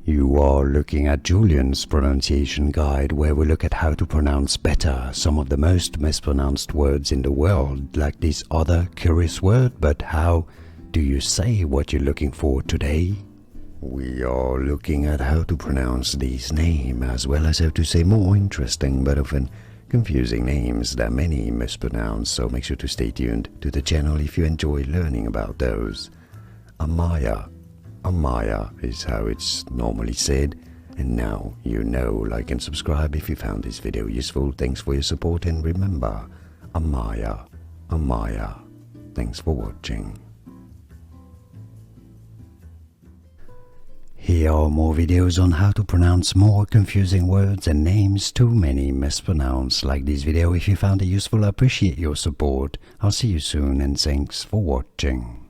You are looking at Julian's pronunciation guide, where we look at how to pronounce better some of the most mispronounced words in the world, like this other curious word. But how do you say what you're looking for today? We are looking at how to pronounce these names, as well as how to say more interesting but often confusing names that many mispronounce, so make sure to stay tuned to the channel if you enjoy learning about those. Amaya. Amaya is how it's normally said, and now you know. Like and subscribe if you found this video useful. Thanks for your support, and remember, Amaya, Amaya. Thanks for watching. Here are more videos on how to pronounce more confusing words and names too many mispronounced. Like this video if you found it useful. I appreciate your support. I'll see you soon, and thanks for watching.